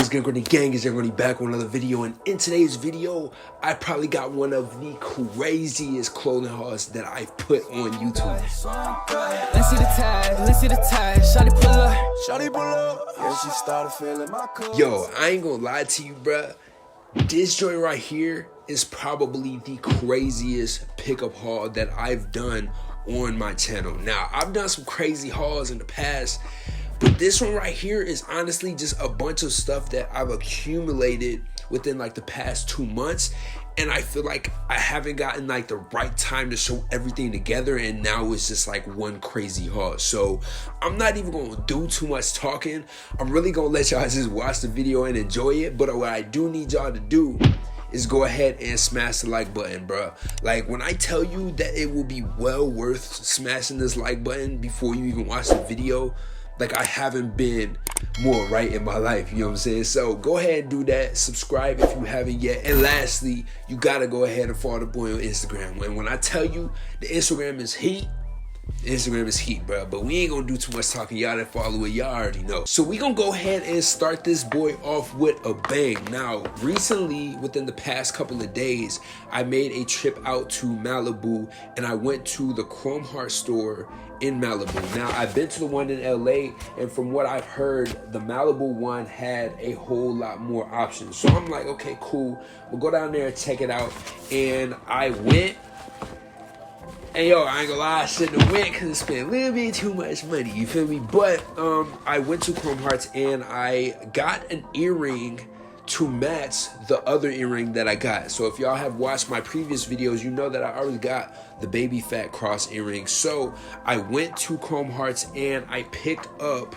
What's good, Granny Gang? Is everybody back with another video? And in today's video, I probably got one of the craziest clothing hauls that I've put on YouTube. Let's see the tag, Shawty pull up. Yeah, she started feeling my cup. Yo, I ain't gonna lie to you, bruh. This joint right here is probably the craziest pickup haul that I've done on my channel. Now, I've done some crazy hauls in the past, but this one right here is honestly just a bunch of stuff that I've accumulated within like the past 2 months. And I feel like I haven't gotten like the right time to show everything together, and now it's just like one crazy haul. So I'm not even gonna do too much talking. I'm really gonna let y'all just watch the video and enjoy it. But what I do need y'all to do is go ahead and smash the like button, bro. Like, when I tell you that it will be well worth smashing this like button before you even watch the video, like, I haven't been more right in my life, you know what I'm saying? So go ahead and do that. Subscribe if you haven't yet. And lastly, you gotta go ahead and follow the boy on Instagram. When I tell you the Instagram is heat, Instagram is heat, bro. But we ain't gonna do too much talking. Y'all that follow it, y'all already know. So we gonna go ahead and start this boy off with a bang. Now, recently, within the past couple of days, I made a trip out to Malibu, and I went to the Chrome Heart store in Malibu. Now, I've been to the one in LA, and from what I've heard, the Malibu one had a whole lot more options. So I'm like, okay, cool. We'll go down there and check it out. And I went. And yo, I ain't gonna lie, I shouldn't have went because I spent a little bit too much money, you feel me? But I went to Chrome Hearts and I got an earring to match the other earring that I got. So if y'all have watched my previous videos, you know that I already got the baby fat cross earring. So I went to Chrome Hearts and I picked up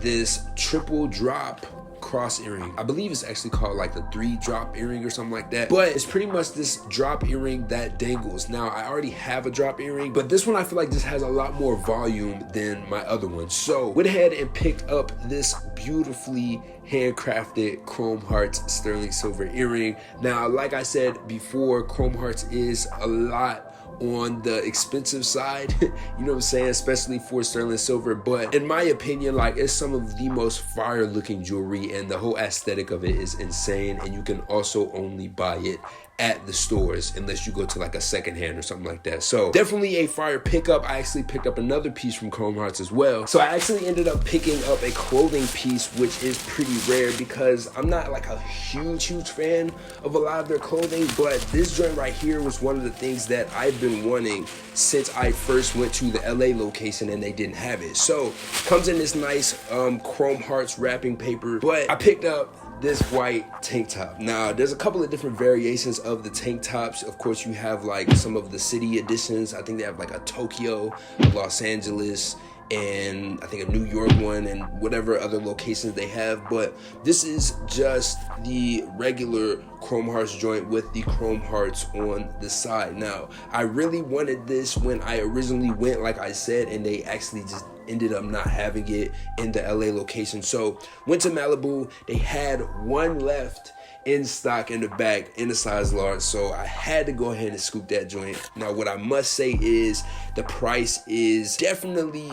this triple drop cross earring. I believe it's actually called like the 3-drop earring or something like that, but it's pretty much this drop earring that dangles. Now, I already have a drop earring, but this one I feel like just has a lot more volume than my other one. So went ahead and picked up this beautifully handcrafted Chrome Hearts sterling silver earring. Now, like I said before, Chrome Hearts is a lot on the expensive side, you know what I'm saying, especially for sterling silver. But in my opinion, like, it's some of the most fire looking jewelry, and the whole aesthetic of it is insane. And you can also only buy it at the stores unless you go to like a secondhand or something like that. So definitely a fire pickup. I actually picked up another piece from Chrome Hearts as well. So I actually ended up picking up a clothing piece, which is pretty rare because I'm not like a huge fan of a lot of their clothing, but this joint right here was one of the things that I've been wanting since I first went to the LA location and they didn't have it. So comes in this nice Chrome Hearts wrapping paper, but I picked up this white tank top. Now, there's a couple of different variations of the tank tops. Of course, you have like some of the city editions. I think they have like a Tokyo, a Los Angeles, and I think a New York one, and whatever other locations they have. But this is just the regular Chrome Hearts joint with the Chrome Hearts on the side. Now, I really wanted this when I originally went, like I said, and they actually just ended up not having it in the LA location. So went to Malibu. They had one left in stock in the back in a size large, so I had to go ahead and scoop that joint. Now, what I must say is the price is definitely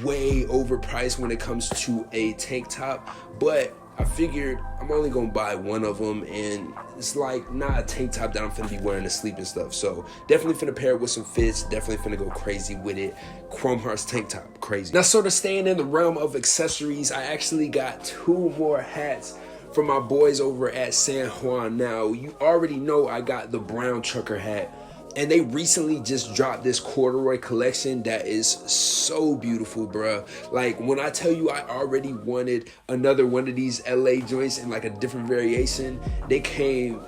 way overpriced when it comes to a tank top, but I figured I'm only gonna buy one of them, and it's like not a tank top that I'm finna be wearing to sleep and stuff. So definitely finna pair it with some fits, definitely finna go crazy with it. Chrome Hearts tank top, crazy. Now, sort of staying in the realm of accessories, I actually got 2 more hats from my boys over at San Juan. Now, you already know I got the brown trucker hat, and they recently just dropped this corduroy collection that is so beautiful, bruh. Like, when I tell you I already wanted another one of these LA joints in like a different variation, they came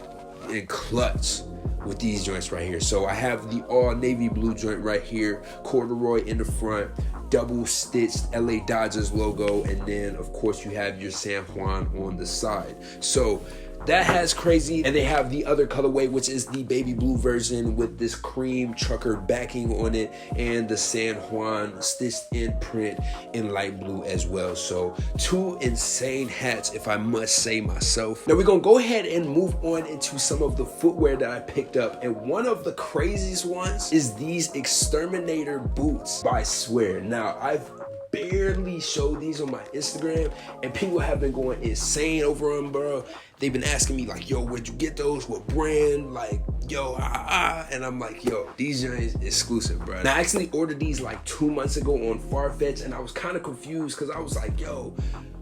in clutch with these joints right here. So I have the all navy blue joint right here, corduroy in the front, double stitched LA Dodgers logo, and then of course you have your San Juan on the side. So that has crazy. And they have the other colorway, which is the baby blue version with this cream trucker backing on it, and the San Juan stitched in print in light blue as well. So 2 insane hats, if I must say myself. Now we're gonna go ahead and move on into some of the footwear that I picked up, and one of the craziest ones is these Exterminator boots by Swear. Now, I've barely showed these on my Instagram, and people have been going insane over them, bro. They've been asking me like, yo, where'd you get those? What brand? Like, yo, and I'm like, yo, these are exclusive, bro. Now, I actually ordered these like 2 months ago on Farfetch, and I was kind of confused because I was like, yo,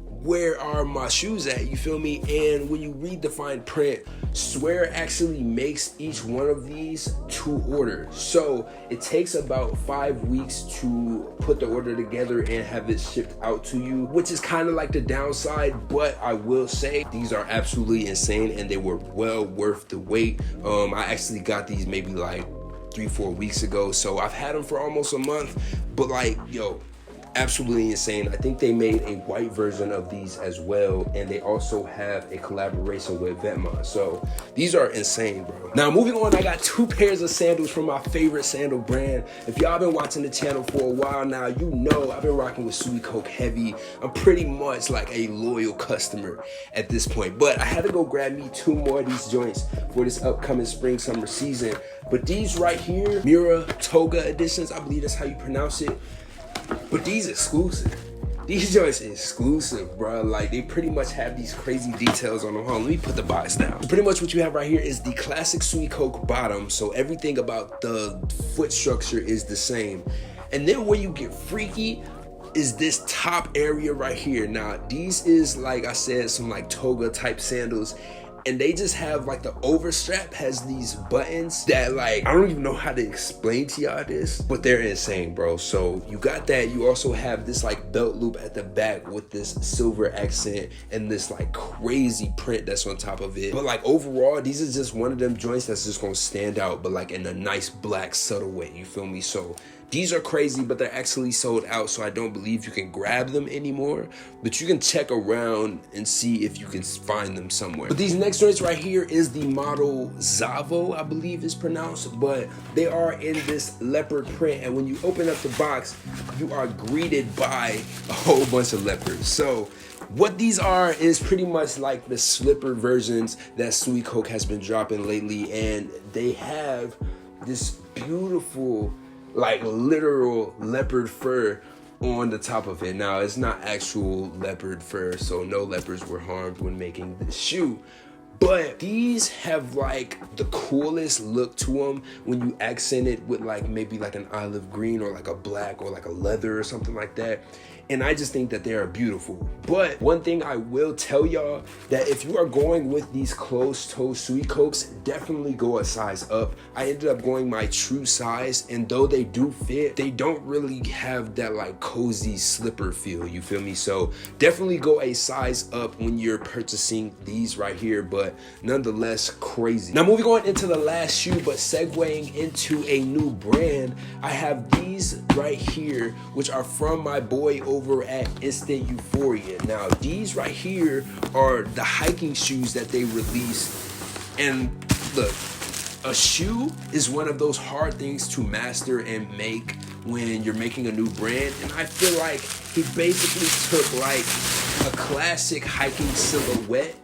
where are my shoes at? You feel me? And when you read the fine print, Swear actually makes each one of these to order. So it takes about 5 weeks to put the order together and have it shipped out to you, which is kind of like the downside, but I will say these are absolutely insane and they were well worth the wait. I actually got these maybe like 3-4 weeks ago, so I've had them for almost a month, but like, yo, absolutely insane. I think they made a white version of these as well, and they also have a collaboration with Vetmont. So these are insane, bro. Now moving on, I got 2 pairs of sandals from my favorite sandal brand. If y'all been watching the channel for a while now, you know I've been rocking with Sweet Coke heavy. I'm pretty much like a loyal customer at this point, but I had to go grab me 2 more of these joints for this upcoming spring summer season. But these right here, Mira Toga editions, I believe that's how you pronounce it. But these exclusive. These joints exclusive, bro. Like, they pretty much have these crazy details on them. Hold on, let me put the box down. Pretty much what you have right here is the classic Sweet Coke bottom. So everything about the foot structure is the same. And then where you get freaky is this top area right here. Now, these is, like I said, some like toga type sandals. And they just have like the overstrap has these buttons that, like, I don't even know how to explain to y'all this, but they're insane, bro. So you got that. You also have this like belt loop at the back with this silver accent and this like crazy print that's on top of it. But like overall, these are just one of them joints that's just gonna stand out, but like in a nice black subtle way, you feel me? So these are crazy, but they're actually sold out, so I don't believe you can grab them anymore. But you can check around and see if you can find them somewhere. But these next joints right here is the model Zavo, I believe is pronounced, but they are in this leopard print. And when you open up the box, you are greeted by a whole bunch of leopards. So what these are is pretty much like the slipper versions that Sweet Coke has been dropping lately. And they have this beautiful, like literal leopard fur on the top of it. Now, it's not actual leopard fur, so no leopards were harmed when making this shoe. But these have like the coolest look to them when you accent it with like maybe like an olive green or like a black or like a leather or something like that. And I just think that they are beautiful. But one thing I will tell y'all, that if you are going with these closed-toe Sweet Cokes, definitely go a size up. I ended up going my true size, and though they do fit, they don't really have that like cozy slipper feel, you feel me? So definitely go a size up when you're purchasing these right here, but nonetheless crazy. Now moving on into the last shoe, but segueing into a new brand, I have these right here, which are from my boy over at Euphoria. Now these right here are the hiking shoes that they released. And look, a shoe is one of those hard things to master and make when you're making a new brand. And I feel like he basically took like a classic hiking silhouette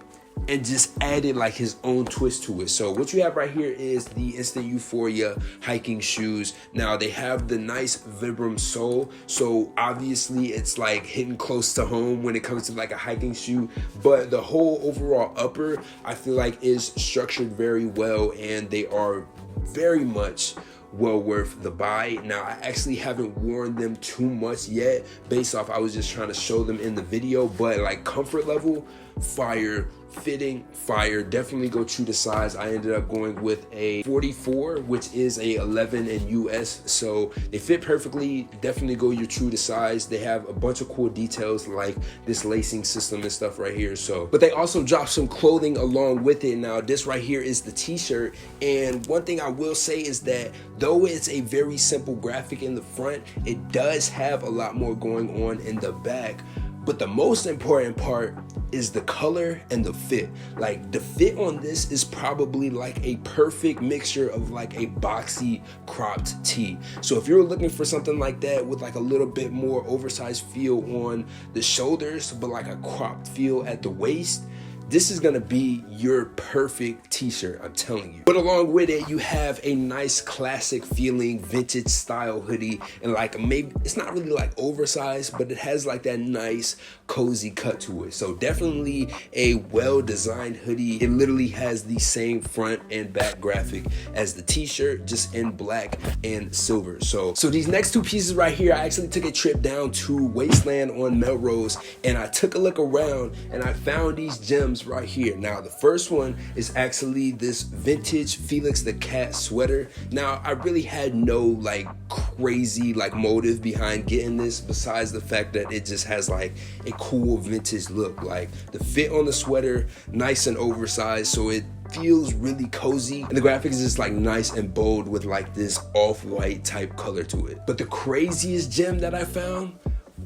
and just added like his own twist to it. So what you have right here is the Euphoria hiking shoes. Now they have the nice Vibram sole, so obviously it's like hitting close to home when it comes to like a hiking shoe, but the whole overall upper I feel like is structured very well, and they are very much well worth the buy. Now I actually haven't worn them too much yet based off I was just trying to show them in the video, but like comfort level, fire. Fitting, fire. Definitely go true to size. I ended up going with a 44, which is a 11 in US, so they fit perfectly. Definitely go your true to size. They have a bunch of cool details like this lacing system and stuff right here. So, but they also dropped some clothing along with it. Now this right here is the t-shirt, and one thing I will say is that though it's a very simple graphic in the front, it does have a lot more going on in the back. But the most important part is the color and the fit. Like the fit on this is probably like a perfect mixture of like a boxy cropped tee. So if you're looking for something like that with like a little bit more oversized feel on the shoulders, but like a cropped feel at the waist, this is gonna be your perfect t-shirt, I'm telling you. But along with it, you have a nice classic feeling vintage style hoodie, and like maybe it's not really like oversized, but it has like that nice cozy cut to it. So definitely a well-designed hoodie. It literally has the same front and back graphic as the t-shirt, just in black and silver. So these next two pieces right here, I actually took a trip down to Wasteland on Melrose, and I took a look around and I found these gems right here. Now the first one is actually this vintage Felix the Cat sweater. Now I really had no like crazy like motive behind getting this, besides the fact that it just has like a cool vintage look. Like the fit on the sweater, nice and oversized, so it feels really cozy, and the graphics is just like nice and bold with like this off-white type color to it. But the craziest gem that I found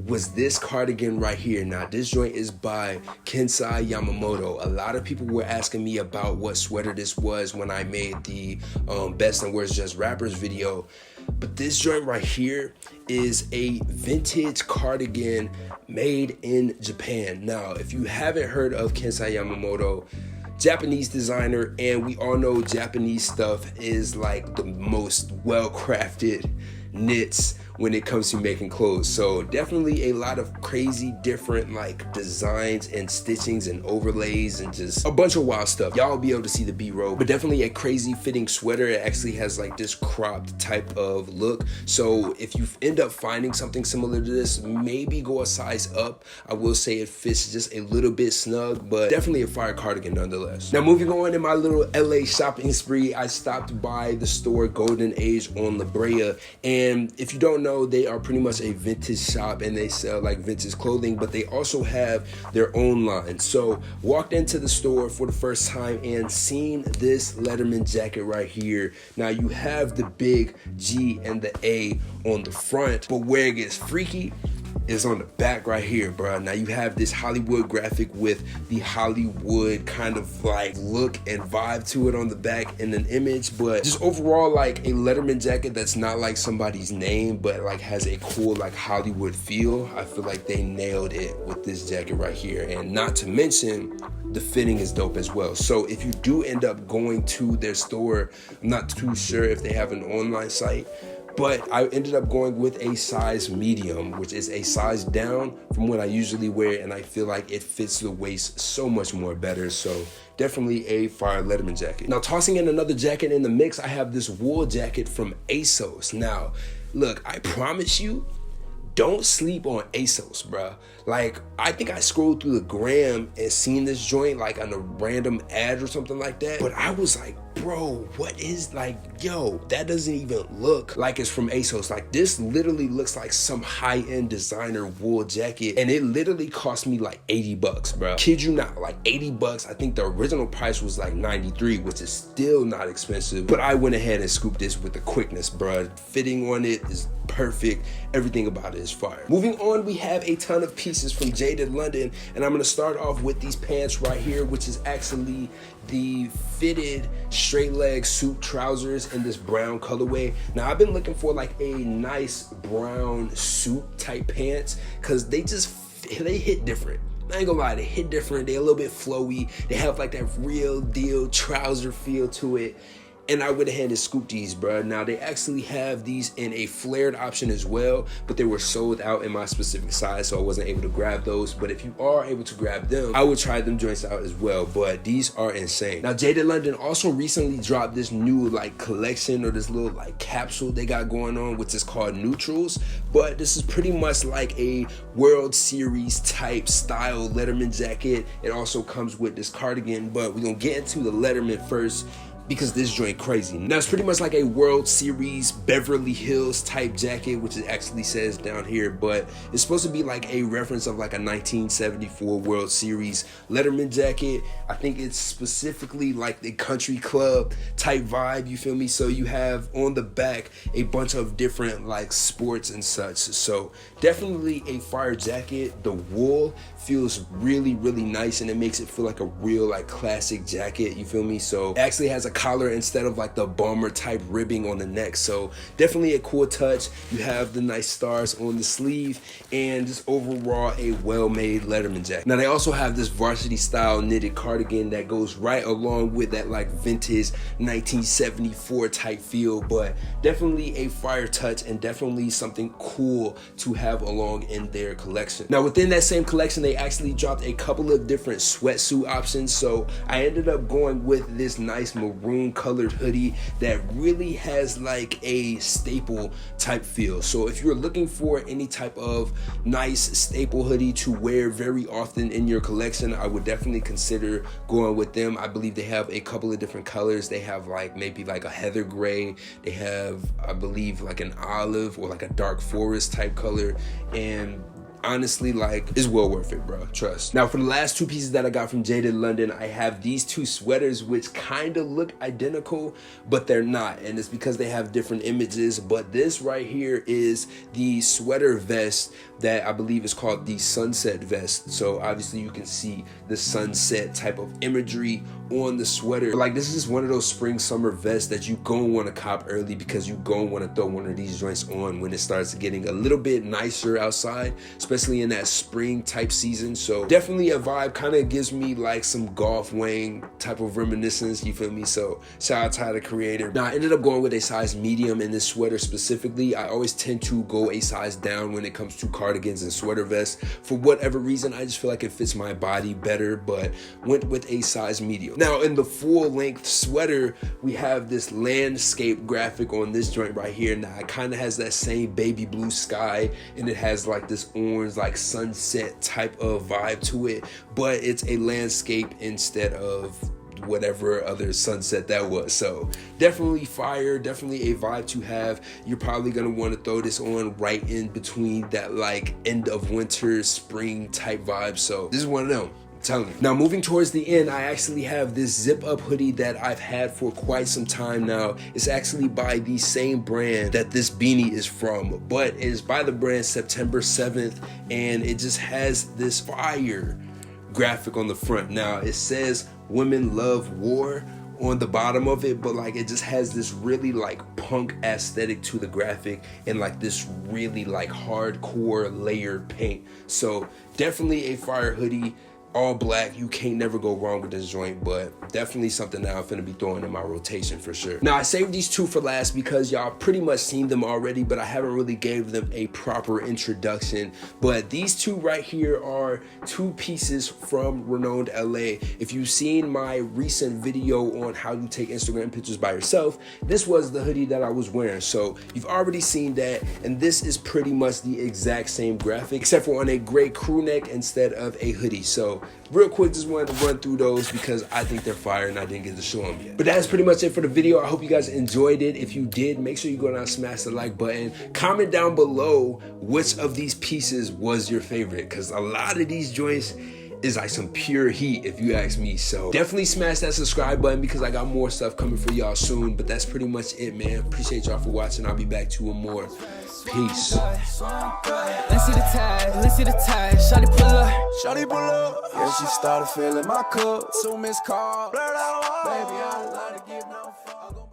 was this cardigan right here. Now this joint is by Kensai Yamamoto. A lot of people were asking me about what sweater this was when I made the best and worst just rappers video, but this joint right here is a vintage cardigan made in Japan. Now if you haven't heard of Kensai Yamamoto, Japanese designer, and we all know Japanese stuff is like the most well-crafted knits when it comes to making clothes. So definitely a lot of crazy different like designs and stitchings and overlays and just a bunch of wild stuff. Y'all will be able to see the B-roll, but definitely a crazy fitting sweater. It actually has like this cropped type of look. So if you end up finding something similar to this, maybe go a size up. I will say it fits just a little bit snug, but definitely a fire cardigan nonetheless. Now moving on in my little LA shopping spree, I stopped by the store Golden Age on La Brea, and if you don't know, they are pretty much a vintage shop and they sell like vintage clothing, but they also have their own line. So walked into the store for the first time and seen this Letterman jacket right here. Now you have the big G and the A on the front, but where it gets freaky is on the back right here, bro. Now you have this Hollywood graphic with the Hollywood kind of like look and vibe to it on the back in an image, but just overall like a Letterman jacket that's not like somebody's name, but like has a cool like Hollywood feel. I feel like they nailed it with this jacket right here, and not to mention the fitting is dope as well. So if you do end up going to their store, I'm not too sure if they have an online site, but I ended up going with a size medium, which is a size down from what I usually wear, and I feel like it fits the waist so much more better. So definitely a fire Letterman jacket. Now tossing in another jacket in the mix, I have this wool jacket from ASOS. Now look, I promise you, don't sleep on ASOS, bruh. Like, I think I scrolled through the gram and seen this joint like on a random ad or something like that, but I was like, bro, what is, like, yo, that doesn't even look like it's from ASOS. Like, this literally looks like some high-end designer wool jacket, and it literally cost me like 80 bucks, bro. Kid you not, like 80 bucks. I think the original price was like 93, which is still not expensive, but I went ahead and scooped this with the quickness, bro. Fitting on it is perfect. Everything about it is fire. Moving on, we have a ton of pieces from Jaded London, and I'm gonna start off with these pants right here, which is actually the fitted straight leg suit trousers in this brown colorway. Now I've been looking for like a nice brown suit type pants because they hit different. I ain't gonna lie, they hit different. They're a little bit flowy. They have like that real deal trouser feel to it. And I went ahead and scooped these, bro. Now they actually have these in a flared option as well, but they were sold out in my specific size, so I wasn't able to grab those. But if you are able to grab them, I would try them joints out as well. But these are insane. Now Jaded London also recently dropped this new like collection, or this little like capsule they got going on, which is called Neutrals. But this is pretty much like a World Series type style Letterman jacket. It also comes with this cardigan, but we're gonna get into the Letterman first, because this joint crazy. Now it's pretty much like a World Series Beverly Hills type jacket, which it actually says down here, but it's supposed to be like a reference of like a 1974 World Series Letterman jacket. I think it's specifically like the country club type vibe, you feel me? So you have on the back a bunch of different like sports and such. So definitely a fire jacket. The wool feels really, really nice, and it makes it feel like a real like classic jacket, you feel me? So it actually has a collar instead of like the bomber type ribbing on the neck. So definitely a cool touch. You have the nice stars on the sleeve and just overall a well-made letterman jacket. Now they also have this varsity style knitted cardigan that goes right along with that like vintage 1974 type feel, but definitely a fire touch and definitely something cool to have along in their collection. Now within that same collection, they actually dropped a couple of different sweatsuit options. So I ended up going with this nice maroon colored hoodie that really has like a staple type feel. So if you're looking for any type of nice staple hoodie to wear very often in your collection, I would definitely consider going with them. I believe they have a couple of different colors. They have like maybe like a heather gray. They have, I believe, like an olive or like a dark forest type color, and honestly, like, it's well worth it, bro. Trust. Now, for the last two pieces that I got from Jaded London, I have these two sweaters which kind of look identical, but they're not. And it's because they have different images. But this right here is the sweater vest that I believe is called the sunset vest. So obviously you can see the sunset type of imagery on the sweater. Like, this is one of those spring summer vests that you gon' want to cop early, because you gon' want to throw one of these joints on when it starts getting a little bit nicer outside, especially in that spring type season. So definitely a vibe, kind of gives me like some golf Wang type of reminiscence, you feel me? So shout out to the creator. Now I ended up going with a size medium in this sweater specifically. I always tend to go a size down when it comes to cardigans and sweater vests. For whatever reason, I just feel like it fits my body better, but went with a size medium. Now in the full length sweater, we have this landscape graphic on this joint right here. Now it kind of has that same baby blue sky, and it has like this orange like sunset type of vibe to it, but it's a landscape instead of whatever other sunset that was. So definitely fire, definitely a vibe to have. You're probably gonna want to throw this on right in between that like end of winter spring type vibe. So this is one of them. Now moving towards the end, I actually have this zip up hoodie that I've had for quite some time now. It's actually by the same brand that this beanie is from, but it is by the brand September 7th, and it just has this fire graphic on the front. Now it says "Women Love War" on the bottom of it, but like it just has this really like punk aesthetic to the graphic and like this really like hardcore layered paint. So definitely a fire hoodie. All black, you can't never go wrong with this joint, but definitely something that I'm finna be throwing in my rotation for sure. Now I saved these two for last because y'all pretty much seen them already, but I haven't really gave them a proper introduction. But these two right here are two pieces from Renowned LA. If you've seen my recent video on how to take Instagram pictures by yourself, this was the hoodie that I was wearing. So you've already seen that, and this is pretty much the exact same graphic, except for on a gray crew neck instead of a hoodie. So real quick, just wanted to run through those because I think they're fire and I didn't get to show them yet. But that's pretty much it for the video. I hope you guys enjoyed it. If you did, make sure you go down and smash the like button. Comment down below which of these pieces was your favorite, because a lot of these joints is like some pure heat if you ask me. So definitely smash that subscribe button because I got more stuff coming for y'all soon. But that's pretty much it, man. Appreciate y'all for watching. I'll be back to more. Peace. Let's see the tag, let's see the tag. Shawty pull up. Shawty pull up. Yeah, she started feeling my cup. So missed call. Blurred out. Baby, I like to give